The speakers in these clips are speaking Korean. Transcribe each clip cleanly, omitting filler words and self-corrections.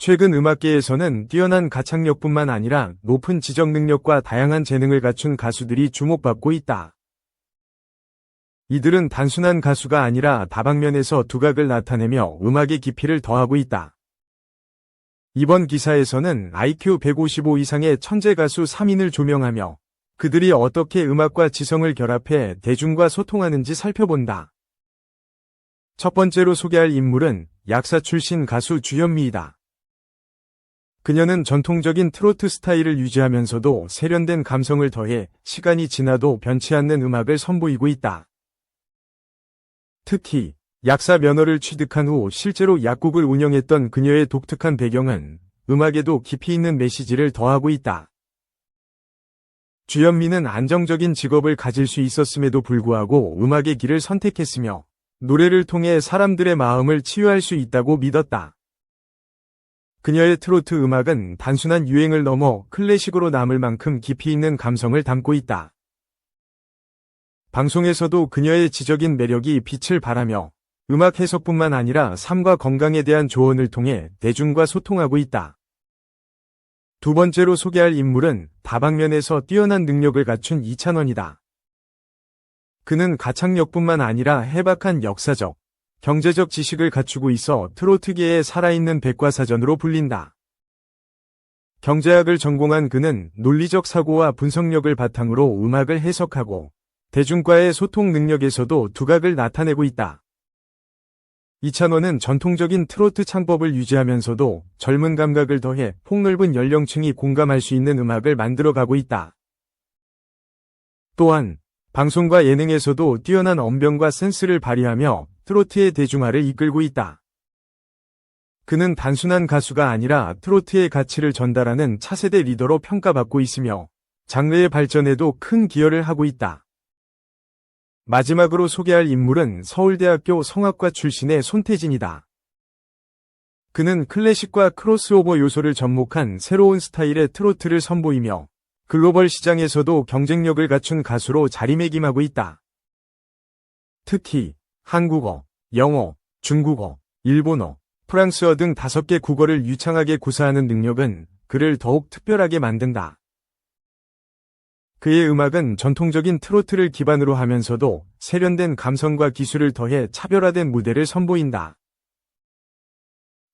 최근 음악계에서는 뛰어난 가창력뿐만 아니라 높은 지적 능력과 다양한 재능을 갖춘 가수들이 주목받고 있다. 이들은 단순한 가수가 아니라 다방면에서 두각을 나타내며 음악의 깊이를 더하고 있다. 이번 기사에서는 IQ 155 이상의 천재 가수 3인을 조명하며 그들이 어떻게 음악과 지성을 결합해 대중과 소통하는지 살펴본다. 첫 번째로 소개할 인물은 약사 출신 가수 주현미이다. 그녀는 전통적인 트로트 스타일을 유지하면서도 세련된 감성을 더해 시간이 지나도 변치 않는 음악을 선보이고 있다. 특히 약사 면허를 취득한 후 실제로 약국을 운영했던 그녀의 독특한 배경은 음악에도 깊이 있는 메시지를 더하고 있다. 주현미는 안정적인 직업을 가질 수 있었음에도 불구하고 음악의 길을 선택했으며 노래를 통해 사람들의 마음을 치유할 수 있다고 믿었다. 그녀의 트로트 음악은 단순한 유행을 넘어 클래식으로 남을 만큼 깊이 있는 감성을 담고 있다. 방송에서도 그녀의 지적인 매력이 빛을 발하며 음악 해석뿐만 아니라 삶과 건강에 대한 조언을 통해 대중과 소통하고 있다. 두 번째로 소개할 인물은 다방면에서 뛰어난 능력을 갖춘 이찬원이다. 그는 가창력뿐만 아니라 해박한 역사적, 경제적 지식을 갖추고 있어 트로트계의 살아있는 백과사전으로 불린다. 경제학을 전공한 그는 논리적 사고와 분석력을 바탕으로 음악을 해석하고 대중과의 소통 능력에서도 두각을 나타내고 있다. 이찬원은 전통적인 트로트 창법을 유지하면서도 젊은 감각을 더해 폭넓은 연령층이 공감할 수 있는 음악을 만들어가고 있다. 또한 방송과 예능에서도 뛰어난 언변과 센스를 발휘하며 트로트의 대중화를 이끌고 있다. 그는 단순한 가수가 아니라 트로트의 가치를 전달하는 차세대 리더로 평가받고 있으며 장르의 발전에도 큰 기여를 하고 있다. 마지막으로 소개할 인물은 서울대학교 성악과 출신의 손태진이다. 그는 클래식과 크로스오버 요소를 접목한 새로운 스타일의 트로트를 선보이며 글로벌 시장에서도 경쟁력을 갖춘 가수로 자리매김하고 있다. 특히 한국어, 영어, 중국어, 일본어, 프랑스어 등 5개 국어를 유창하게 구사하는 능력은 그를 더욱 특별하게 만든다. 그의 음악은 전통적인 트로트를 기반으로 하면서도 세련된 감성과 기술을 더해 차별화된 무대를 선보인다.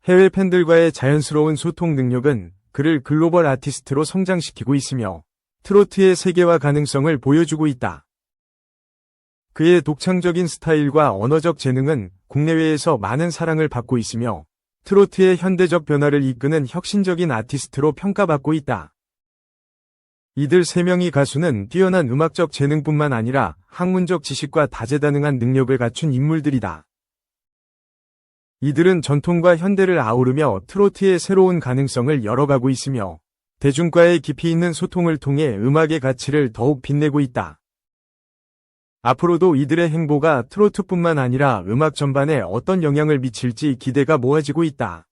해외 팬들과의 자연스러운 소통 능력은 그를 글로벌 아티스트로 성장시키고 있으며 트로트의 세계화 가능성을 보여주고 있다. 그의 독창적인 스타일과 언어적 재능은 국내외에서 많은 사랑을 받고 있으며 트로트의 현대적 변화를 이끄는 혁신적인 아티스트로 평가받고 있다. 이들 3명의 가수는 뛰어난 음악적 재능뿐만 아니라 학문적 지식과 다재다능한 능력을 갖춘 인물들이다. 이들은 전통과 현대를 아우르며 트로트의 새로운 가능성을 열어가고 있으며 대중과의 깊이 있는 소통을 통해 음악의 가치를 더욱 빛내고 있다. 앞으로도 이들의 행보가 트로트뿐만 아니라 음악 전반에 어떤 영향을 미칠지 기대가 모아지고 있다.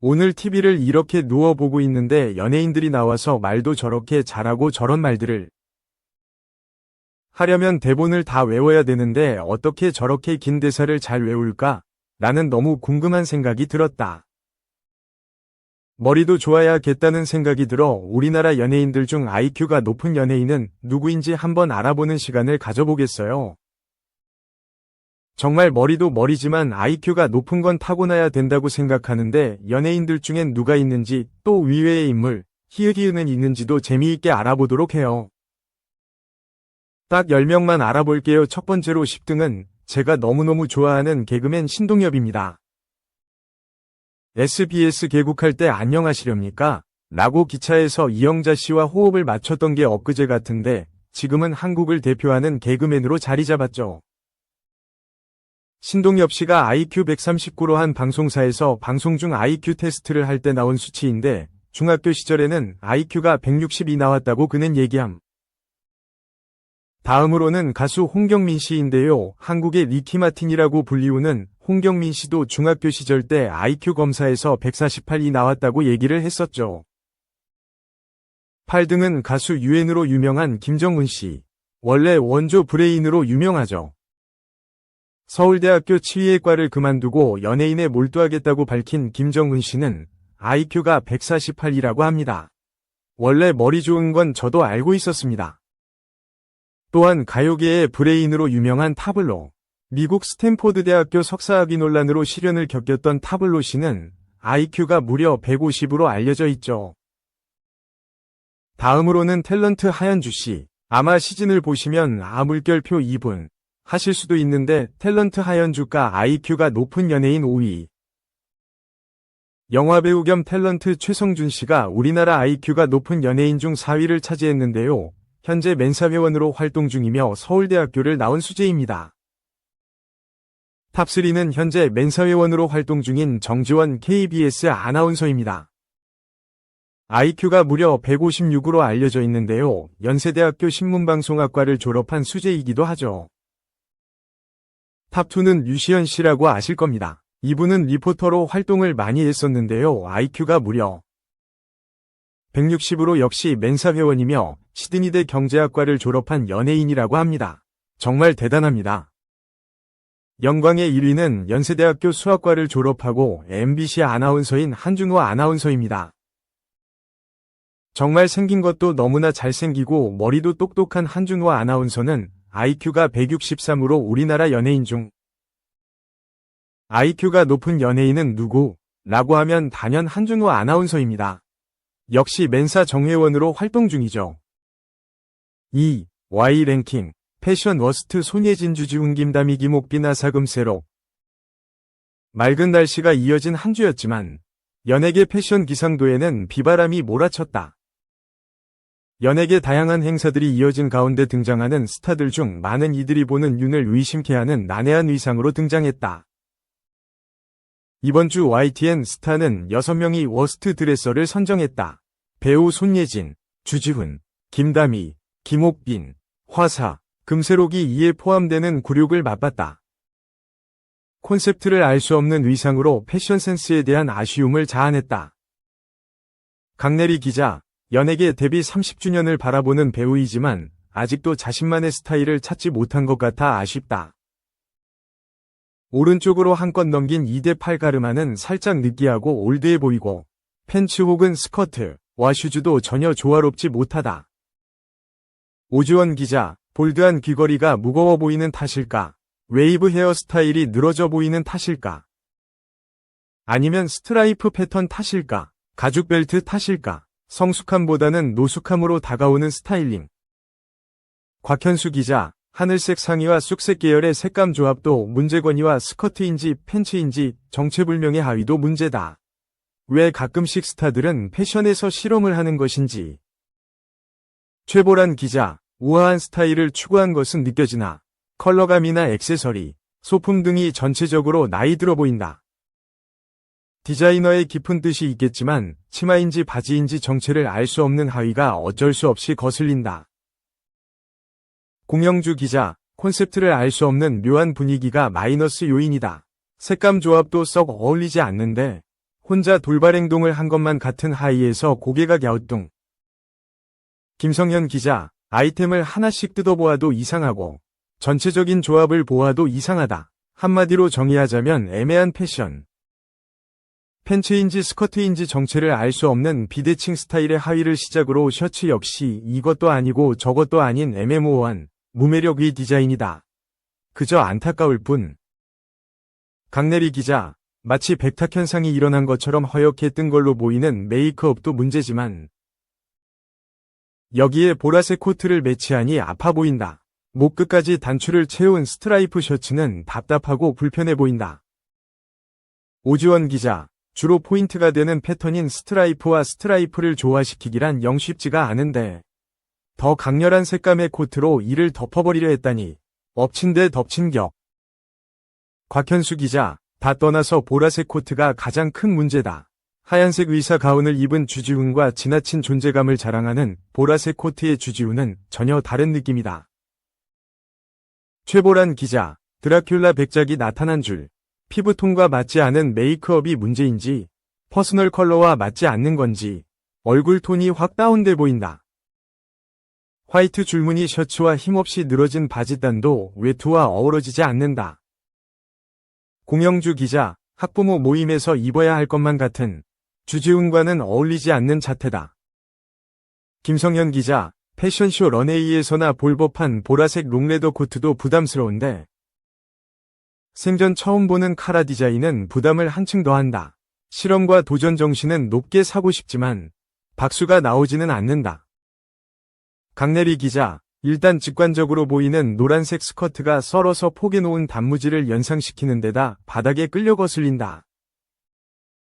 오늘 TV를 이렇게 누워보고 있는데 연예인들이 나와서 말도 저렇게 잘하고 저런 말들을 하려면 대본을 다 외워야 되는데 어떻게 저렇게 긴 대사를 잘 외울까? 나는 너무 궁금한 생각이 들었다. 머리도 좋아야겠다는 생각이 들어 우리나라 연예인들 중 IQ가 높은 연예인은 누구인지 한번 알아보는 시간을 가져보겠어요. 정말 머리도 머리지만 IQ가 높은 건 타고나야 된다고 생각하는데 연예인들 중엔 누가 있는지 또 위외의 인물, 히읗히읗은 있는지도 재미있게 알아보도록 해요. 딱 10명만 알아볼게요. 첫 번째로 10등은 제가 너무너무 좋아하는 개그맨 신동엽입니다. SBS 개국할 때 안녕하시렵니까? 라고 기차에서 이영자 씨와 호흡을 맞췄던 게 엊그제 같은데 지금은 한국을 대표하는 개그맨으로 자리 잡았죠. 신동엽 씨가 IQ 139로 한 방송사에서 방송 중 IQ 테스트를 할 때 나온 수치인데 중학교 시절에는 IQ가 162 나왔다고 그는 얘기함. 다음으로는 가수 홍경민 씨인데요. 한국의 리키 마틴이라고 불리우는 홍경민 씨도 중학교 시절 때 IQ 검사에서 148이 나왔다고 얘기를 했었죠. 8등은 가수 유엔으로 유명한 김정은 씨. 원래 원조 브레인으로 유명하죠. 서울대학교 치의학과를 그만두고 연예인에 몰두하겠다고 밝힌 김정은 씨는 IQ가 148이라고 합니다. 원래 머리 좋은 건 저도 알고 있었습니다. 또한 가요계의 브레인으로 유명한 타블로, 미국 스탠포드 대학교 석사학위 논란으로 시련을 겪었던 타블로 씨는 IQ가 무려 150으로 알려져 있죠. 다음으로는 탤런트 하현주 씨. 아마 시즌을 보시면 물결표 2분 하실 수도 있는데 탤런트 하현주가 IQ가 높은 연예인 5위. 영화배우 겸 탤런트 최성준 씨가 우리나라 IQ가 높은 연예인 중 4위를 차지했는데요. 현재 멘사회원으로 활동 중이며 서울대학교를 나온 수재입니다. 탑3는 현재 멘사회원으로 활동 중인 정지원 KBS 아나운서입니다. IQ가 무려 156으로 알려져 있는데요. 연세대학교 신문방송학과를 졸업한 수재이기도 하죠. 탑2는 유시연 씨라고 아실 겁니다. 이분은 리포터로 활동을 많이 했었는데요. IQ가 무려 160으로 역시 멘사회원이며 시드니대 경제학과를 졸업한 연예인이라고 합니다. 정말 대단합니다. 영광의 1위는 연세대학교 수학과를 졸업하고 MBC 아나운서인 한준호 아나운서입니다. 정말 생긴 것도 너무나 잘생기고 머리도 똑똑한 한준호 아나운서는 IQ가 163으로 우리나라 연예인 중 IQ가 높은 연예인은 누구? 라고 하면 단연 한준호 아나운서입니다. 역시 멘사 정회원으로 활동 중이죠. 2. Y 랭킹 패션 워스트 손예진 주지훈 김다미 김옥빈 아사금세로. 맑은 날씨가 이어진 한 주였지만 연예계 패션 기상도에는 비바람이 몰아쳤다. 연예계 다양한 행사들이 이어진 가운데 등장하는 스타들 중 많은 이들이 보는 윤을 의심케 하는 난해한 의상으로 등장했다. 이번 주 YTN 스타는 6명이 워스트 드레서를 선정했다. 배우 손예진, 주지훈, 김다미, 김옥빈, 화사, 금세록이 이에 포함되는 굴욕을 맛봤다. 콘셉트를 알 수 없는 의상으로 패션 센스에 대한 아쉬움을 자아냈다. 강내리 기자, 연예계 데뷔 30주년을 바라보는 배우이지만 아직도 자신만의 스타일을 찾지 못한 것 같아 아쉽다. 오른쪽으로 한껏 넘긴 2대 팔가르마는 살짝 느끼하고 올드해 보이고 팬츠 혹은 스커트와 슈즈도 전혀 조화롭지 못하다. 오주원 기자, 볼드한 귀걸이가 무거워 보이는 탓일까? 웨이브 헤어스타일이 늘어져 보이는 탓일까? 아니면 스트라이프 패턴 탓일까? 가죽 벨트 탓일까? 성숙함보다는 노숙함으로 다가오는 스타일링. 곽현수 기자, 하늘색 상의와 쑥색 계열의 색감 조합도 문제거니와 스커트인지 팬츠인지 정체불명의 하의도 문제다. 왜 가끔씩 스타들은 패션에서 실험을 하는 것인지. 최보란 기자, 우아한 스타일을 추구한 것은 느껴지나 컬러감이나 액세서리, 소품 등이 전체적으로 나이 들어 보인다. 디자이너의 깊은 뜻이 있겠지만 치마인지 바지인지 정체를 알 수 없는 하의가 어쩔 수 없이 거슬린다. 공영주 기자, 콘셉트를 알 수 없는 묘한 분위기가 마이너스 요인이다. 색감 조합도 썩 어울리지 않는데 혼자 돌발 행동을 한 것만 같은 하의에서 고개가 갸우뚱. 김성현 기자, 아이템을 하나씩 뜯어보아도 이상하고 전체적인 조합을 보아도 이상하다. 한마디로 정의하자면 애매한 패션. 팬츠인지 스커트인지 정체를 알 수 없는 비대칭 스타일의 하의를 시작으로 셔츠 역시 이것도 아니고 저것도 아닌 애매모호한 무매력의 디자인이다. 그저 안타까울 뿐. 강내리 기자, 마치 백탁 현상이 일어난 것처럼 허옇게 뜬 걸로 보이는 메이크업도 문제지만 여기에 보라색 코트를 매치하니 아파 보인다. 목 끝까지 단추를 채운 스트라이프 셔츠는 답답하고 불편해 보인다. 오지원 기자, 주로 포인트가 되는 패턴인 스트라이프와 스트라이프를 조화시키기란 영 쉽지가 않은데 더 강렬한 색감의 코트로 이를 덮어버리려 했다니 엎친 데 덮친 격. 곽현수 기자, 다 떠나서 보라색 코트가 가장 큰 문제다. 하얀색 의사 가운을 입은 주지훈과 지나친 존재감을 자랑하는 보라색 코트의 주지훈은 전혀 다른 느낌이다. 최보란 기자, 드라큘라 백작이 나타난 줄. 피부톤과 맞지 않은 메이크업이 문제인지, 퍼스널 컬러와 맞지 않는 건지, 얼굴 톤이 확 다운돼 보인다. 화이트 줄무늬 셔츠와 힘없이 늘어진 바지단도 외투와 어우러지지 않는다. 공영주 기자, 학부모 모임에서 입어야 할 것만 같은 주지훈과는 어울리지 않는 자태다. 김성현 기자, 패션쇼 런웨이에서나 볼 법한 보라색 롱레더 코트도 부담스러운데 생전 처음 보는 카라 디자인은 부담을 한층 더한다. 실험과 도전 정신은 높게 사고 싶지만 박수가 나오지는 않는다. 강내리 기자, 일단 직관적으로 보이는 노란색 스커트가 썰어서 포개놓은 단무지를 연상시키는 데다 바닥에 끌려 거슬린다.